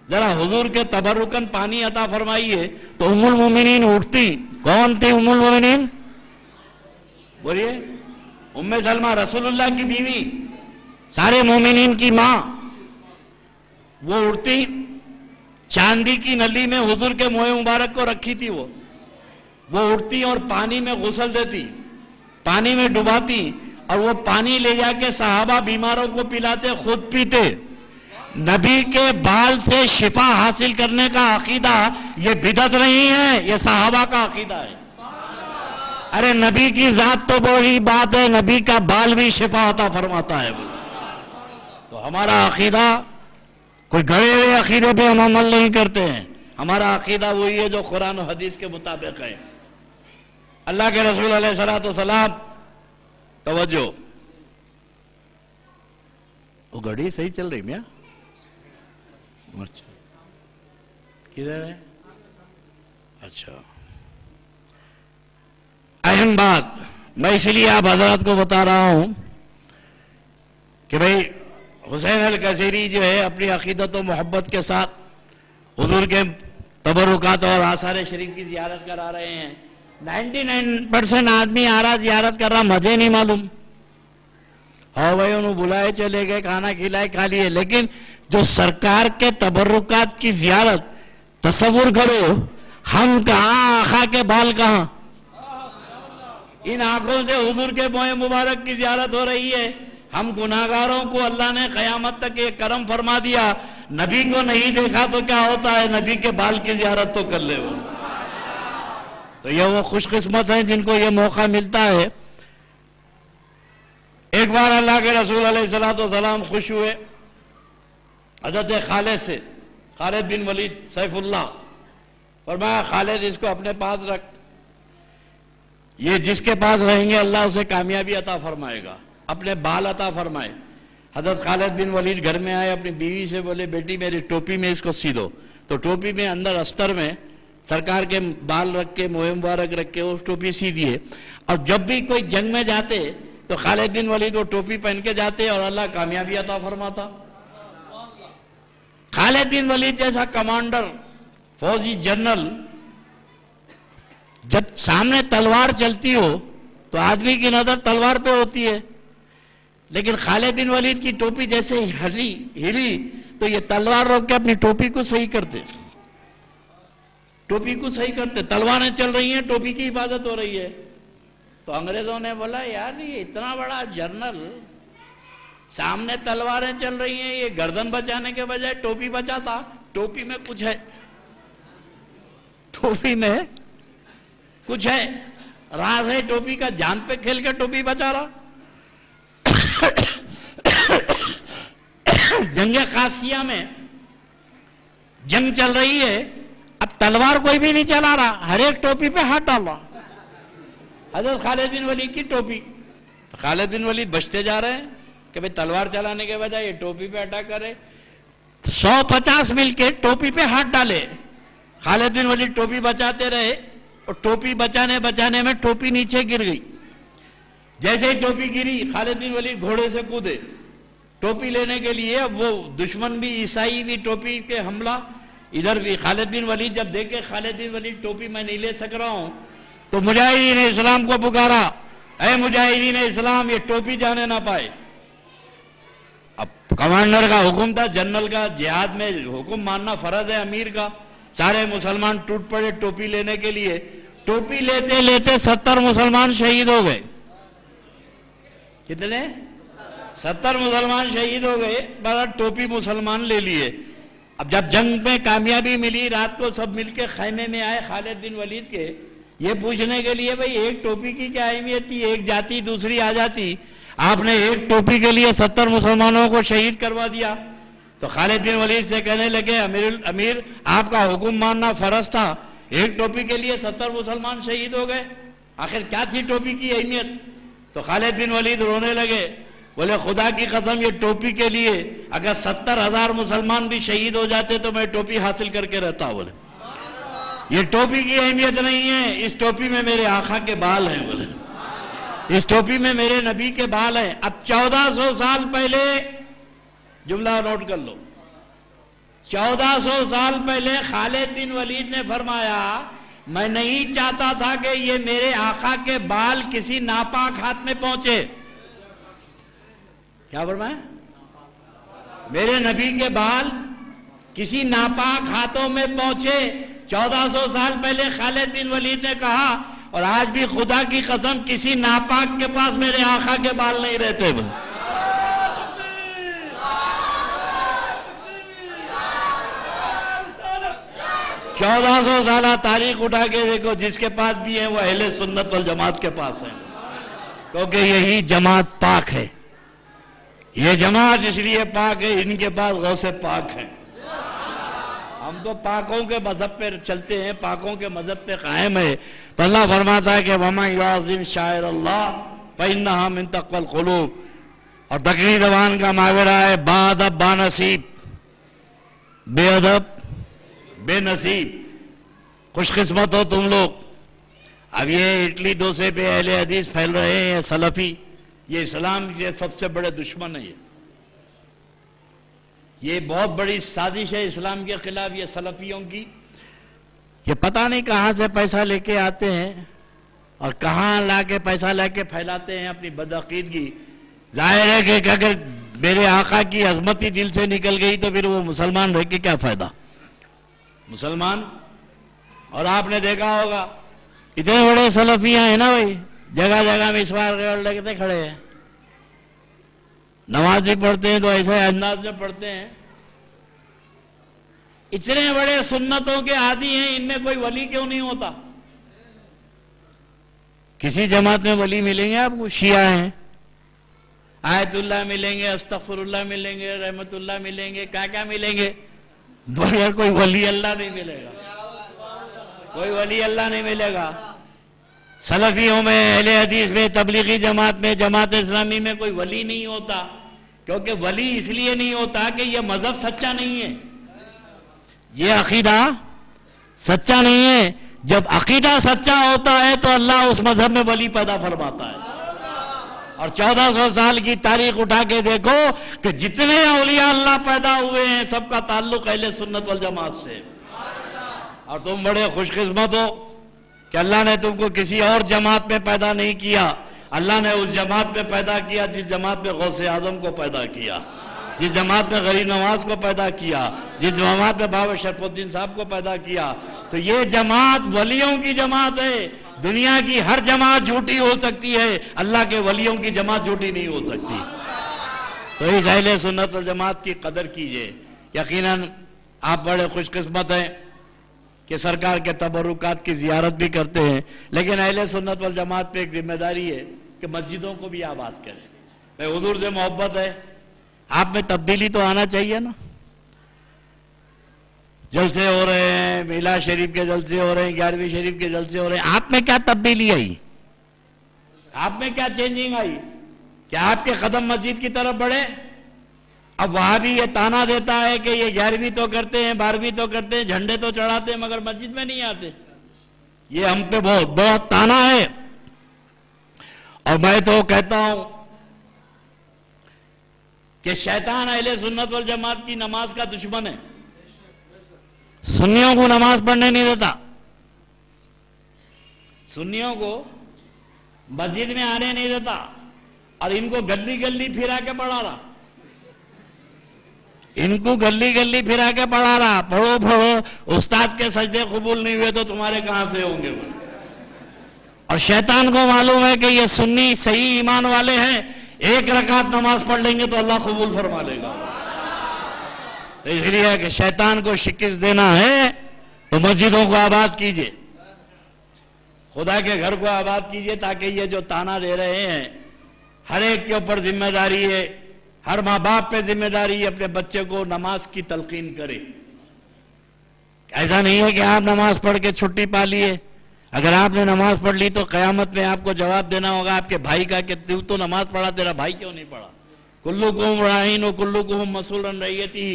ذرا حضور کے تبرکن پانی عطا فرمائیے، تو ام المومنین اٹھتی۔ کون تھی ام المومنین؟ بولیے ام سلمہ، رسول اللہ کی بیوی، سارے مومنین کی ماں۔ وہ اٹھتی، چاندی کی نلی میں حضور کے موئے مبارک کو رکھی تھی، وہ اٹھتی اور پانی میں غسل دیتی، پانی میں ڈباتی، اور وہ پانی لے جا کے صحابہ بیماروں کو پلاتے، خود پیتے۔ نبی کے بال سے شفا حاصل کرنے کا عقیدہ یہ بدعت نہیں ہے، یہ صحابہ کا عقیدہ ہے۔ ارے نبی کی ذات تو بڑی بات ہے، نبی کا بال بھی شفا عطا فرماتا ہے۔ تو ہمارا عقیدہ کوئی گڑے ہوئے عقیدے پہ ہم عمل نہیں کرتے ہیں، ہمارا عقیدہ وہی ہے جو قرآن و حدیث کے مطابق ہے۔ اللہ کے رسول علیہ السلام، توجہ، وہ گھڑی صحیح چل رہی میاں؟ اچھا کدھر ہے؟ اچھا اہم بات میں اس لیے آپ حضرات کو بتا رہا ہوں کہ بھئی حسین القصیری جو ہے اپنی عقیدت و محبت کے ساتھ حضور کے تبرکات اور آثار شریف کی زیارت کرا رہے ہیں۔ 99% آدمی آ رہا زیارت کر رہا، مزے نہیں معلوم، ہاں بھائی انہوں بلائے چلے گئے، کھانا کھلائے کھا لیے، لیکن جو سرکار کے تبرکات کی زیارت تصور کرو، ہم کہاں، آقا کے بال کہاں، ان آنکھوں سے حضور کے موئے مبارک کی زیارت ہو رہی ہے. ہم گناہگاروں کو اللہ نے قیامت تک ایک کرم فرما دیا, نبی کو نہیں دیکھا تو کیا ہوتا ہے, نبی کے بال کی زیارت تو کر لے وہ. تو یہ وہ خوش قسمت ہیں جن کو یہ موقع ملتا ہے. ایک بار اللہ کے رسول علیہ السلام خوش ہوئے حضرت خالد سے, خالد بن ولید سیف اللہ. فرمایا خالد اس کو اپنے پاس رکھ, یہ جس کے پاس رہیں گے اللہ اسے کامیابی عطا فرمائے گا, اپنے بال عطا فرمائے. حضرت خالد بن ولید گھر میں آئے, اپنی بیوی سے بولے بیٹی میری ٹوپی میں اس کو سی دو. تو ٹوپی میں اندر استر میں سرکار کے بال رکھ کے موئے مبارک رکھ کے اس ٹوپی سی دیے. اور جب بھی کوئی جنگ میں جاتے تو خالد بن ولید وہ ٹوپی پہن کے جاتے اور اللہ کامیابی عطا فرماتا. خالد بن ولید جیسا کمانڈر, فوجی جنرل, جب سامنے تلوار چلتی ہو تو آدمی کی نظر تلوار پہ ہوتی ہے, لیکن خالد بن ولید کی ٹوپی جیسے ہلی تو یہ تلوار روک کے اپنی ٹوپی کو صحیح کرتے, ٹوپی کو صحیح کرتے. تلواریں چل رہی ہیں, ٹوپی کی حفاظت ہو رہی ہے. تو انگریزوں نے بولا یار یہ اتنا بڑا جنرل, سامنے تلواریں چل رہی ہیں, یہ گردن بچانے کے بجائے ٹوپی بچاتا. ٹوپی میں کچھ ہے, ٹوپی میں کچھ ہے, راز ہے ٹوپی کا, جان پہ کھیل کے ٹوپی بچا رہا. جنگ قادسیہ میں جنگ چل رہی ہے, اب تلوار کوئی بھی نہیں چلا رہا, ہر ایک ٹوپی پہ ہاتھ ڈال رہا. حضرت خالد بن ولید کی ٹوپی, خالد بن ولید بچتے جا رہے ہیں کہ بھئی تلوار چلانے کے بجائے یہ ٹوپی پہ اٹیک کرے. 150 مل کے ٹوپی پہ ہاتھ ڈالے. خالد بن ولید ٹوپی بچاتے رہے اور ٹوپی بچانے میں ٹوپی نیچے گر گئی. جیسے ہی ٹوپی گری خالد بن ولید گھوڑے سے کودے ٹوپی لینے کے لیے. اب وہ دشمن بھی عیسائی بھی ٹوپی کے حملہ, ادھر بھی خالد بن ولید جب دیکھے خالد بن ولید ٹوپی میں نہیں لے سک رہا ہوں تو مجاہدین اسلام کو پکارا, اے مجاہدین اسلام یہ ٹوپی جانے نہ پائے. اب کمانڈر کا حکم تھا, جنرل کا, جہاد میں حکم ماننا فرض ہے امیر کا. سارے مسلمان ٹوٹ پڑے ٹوپی لینے کے لیے. ٹوپی لیتے لیتے 70 مسلمان شہید ہو گئے. کتنے؟ 70 مسلمان شہید ہو گئے, بڑا ٹوپی مسلمان لے لیے. اب جب جنگ میں کامیابی ملی, رات کو سب مل کے خیمے میں آئے خالد بن ولید کے, یہ پوچھنے کے لیے بھئی ایک ٹوپی کی کیا اہمیت تھی, ایک جاتی دوسری آ جاتی, آپ نے ایک ٹوپی کے لیے 70 مسلمانوں کو شہید کروا دیا. تو خالد بن ولید سے کہنے لگے امیر آپ کا حکم ماننا فرض تھا, ایک ٹوپی کے لیے 70 مسلمان شہید ہو گئے, آخر کیا تھی ٹوپی کی اہمیت؟ تو خالد بن ولید رونے لگے, بولے خدا کی قسم یہ ٹوپی کے لیے اگر 70,000 مسلمان بھی شہید ہو جاتے تو میں ٹوپی حاصل کر کے رہتا. بولے یہ ٹوپی کی اہمیت نہیں ہے, اس ٹوپی میں میرے آقا کے بال ہیں. بولے اس ٹوپی میں میرے نبی کے بال ہیں. اب 1400 سال پہلے, جملہ نوٹ کر لو, 1400 سال پہلے خالد بن ولید نے فرمایا میں نہیں چاہتا تھا کہ یہ میرے آقا کے بال کسی ناپاک ہاتھ میں پہنچے. کیا فرمایا؟ میرے نبی کے بال کسی ناپاک ہاتھوں میں پہنچے. 1400 سال پہلے خالد بن ولید نے کہا, اور آج بھی خدا کی قسم کسی ناپاک کے پاس میرے آقا کے بال نہیں رہتے. 1400 سالہ تاریخ اٹھا کے دیکھو, جس کے پاس بھی ہے وہ اہل سنت والجماعت کے پاس ہے, کیونکہ یہی جماعت پاک ہے. یہ جماعت اس لیے پاک ہے, ان کے پاس غوث پاک ہے. ہم تو پاکوں کے مذہب پہ چلتے ہیں, پاکوں کے مذہب پہ قائم ہے. تو اللہ فرماتا ہے کہ وَمَنْ يُعَظِّمْ شَعَائِرَ اللَّهِ فَإِنَّهَا مِن تَقْوَى الْقُلُوبِ. اور دکنی زبان کا محاورہ ہے با ادب با نصیب, بے ادب بے نصیب. خوش قسمت ہو تم لوگ. اب یہ اٹلی دوسے پہ اہل حدیث پھیل رہے ہیں سلفی, یہ اسلام کے سب سے بڑے دشمن ہیں. یہ بہت بڑی سازش ہے اسلام کے خلاف یہ سلفیوں کی. یہ پتہ نہیں کہاں سے پیسہ لے کے آتے ہیں اور کہاں لا کے پیسہ لے کے پھیلاتے ہیں اپنی بدعقیدگی. ظاہر ہے کہ اگر میرے آقا کی عظمت ہی دل سے نکل گئی تو پھر وہ مسلمان رہ کے کیا فائدہ. مسلمان, اور آپ نے دیکھا ہوگا اتنے بڑے سلفیاں ہیں نا بھائی, جگہ جگہ مسواک لگتے کھڑے ہیں، نماز بھی پڑھتے ہیں تو ایسے انداز میں پڑھتے ہیں. اتنے بڑے سنتوں کے عادی ہیں، ان میں کوئی ولی کیوں نہیں ہوتا؟ کسی جماعت میں ولی ملیں گے آپ کو؟ شیعہ ہیں، آیت اللہ ملیں گے، استغفر اللہ ملیں گے، رحمت اللہ ملیں گے، کیا ملیں گے، مگر کوئی ولی اللہ نہیں ملے گا، کوئی ولی اللہ نہیں ملے گا. سلفیوں میں، اہل حدیث میں، تبلیغی جماعت میں، جماعت اسلامی میں کوئی ولی نہیں ہوتا، کیونکہ ولی اس لیے نہیں ہوتا کہ یہ مذہب سچا نہیں ہے، یہ عقیدہ سچا نہیں ہے. جب عقیدہ سچا ہوتا ہے تو اللہ اس مذہب میں ولی پیدا فرماتا ہے. اور 1400 سال کی تاریخ اٹھا کے دیکھو کہ جتنے اولیاء اللہ پیدا ہوئے ہیں سب کا تعلق اہل سنت والجماعت سے. اور تم بڑے خوش قسمت ہو کہ اللہ نے تم کو کسی اور جماعت میں پیدا نہیں کیا، اللہ نے اس جماعت میں پیدا کیا جس جماعت میں غوث اعظم کو پیدا کیا، جس جماعت میں غریب نواز کو پیدا کیا، جس جماعت میں بابا شرف الدین صاحب کو پیدا کیا. تو یہ جماعت ولیوں کی جماعت ہے. دنیا کی ہر جماعت جھوٹی ہو سکتی ہے، اللہ کے ولیوں کی جماعت جھوٹی نہیں ہو سکتی. تو اس اہل سنت والجماعت کی قدر کیجئے. یقیناً آپ بڑے خوش قسمت ہیں کہ سرکار کے تبرکات کی زیارت بھی کرتے ہیں، لیکن اہل سنت والجماعت پہ ایک ذمہ داری ہے کہ مسجدوں کو بھی آباد کریں. میں حضور سے محبت ہے، آپ میں تبدیلی تو آنا چاہیے نا. جلسے ہو رہے ہیں، میلاد شریف کے جلسے ہو رہے ہیں، 11ویں شریف کے جلسے ہو رہے ہیں، آپ میں کیا تبدیلی آئی؟ آپ میں کیا چینجنگ آئی؟ کیا آپ کے قدم مسجد کی طرف بڑھے؟ اب وہاں بھی یہ تانا دیتا ہے کہ یہ 11ویں تو کرتے ہیں، 12ویں تو کرتے ہیں، جھنڈے تو چڑھاتے ہیں، مگر مسجد میں نہیں آتے. یہ ہم پہ بہت تانا ہے. اور میں تو کہتا ہوں کہ شیطان اہل سنت والجماعت کی نماز کا دشمن ہے. سنیوں کو نماز پڑھنے نہیں دیتا، سنیوں کو مسجد میں آنے نہیں دیتا، اور ان کو گلی گلی پھرا کے پڑھا رہا، ان کو گلی گلی پھرا کے پڑھا رہا. پڑھو استاد کے سجدے قبول نہیں ہوئے تو تمہارے کہاں سے ہوں گے؟ اور شیطان کو معلوم ہے کہ یہ سنی صحیح ایمان والے ہیں، ایک رکعت نماز پڑھ لیں گے تو اللہ قبول فرما لے گا. اس لیے کہ شیطان کو شکست دینا ہے تو مسجدوں کو آباد کیجئے، خدا کے گھر کو آباد کیجئے، تاکہ یہ جو تانا دے رہے ہیں ہر ایک کے اوپر ذمہ داری ہے، ہر ماں باپ پہ ذمہ داری ہے اپنے بچے کو نماز کی تلقین کرے. ایسا نہیں ہے کہ آپ نماز پڑھ کے چھٹی پا لیے. اگر آپ نے نماز پڑھ لی تو قیامت میں آپ کو جواب دینا ہوگا آپ کے بھائی کا کہ تو نماز پڑھا، تیرا بھائی کیوں نہیں پڑھا. کلکم راعین و کلکم مسئول عن رعیتہ.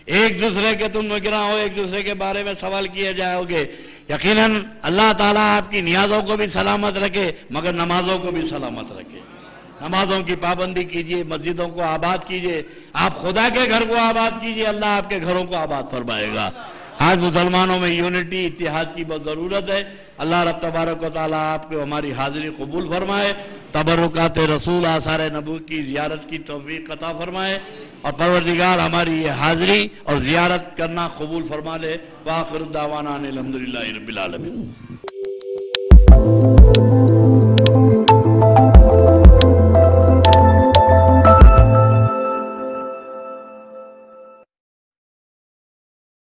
ایک دوسرے کے تم نگراں ہو، ایک دوسرے کے بارے میں سوال کیے جاؤ گے. یقیناً اللہ تعالیٰ آپ کی نیازوں کو بھی سلامت رکھے، مگر نمازوں کو بھی سلامت رکھے. نمازوں کی پابندی کیجئے، مسجدوں کو آباد کیجئے، آپ خدا کے گھر کو آباد کیجئے، اللہ آپ کے گھروں کو آباد فرمائے گا. آج مسلمانوں میں یونٹی، اتحاد کی بہت ضرورت ہے. اللہ رب تبارک و تعالیٰ آپ کو ہماری حاضری قبول فرمائے، تبرکات رسول آثار نبوت کی زیارت کی توفیق عطا فرمائے، اور پروردگار ہماری یہ حاضری اور زیارت کرنا قبول فرما لے. وآخر دعوانا الحمدللہ رب العالمین.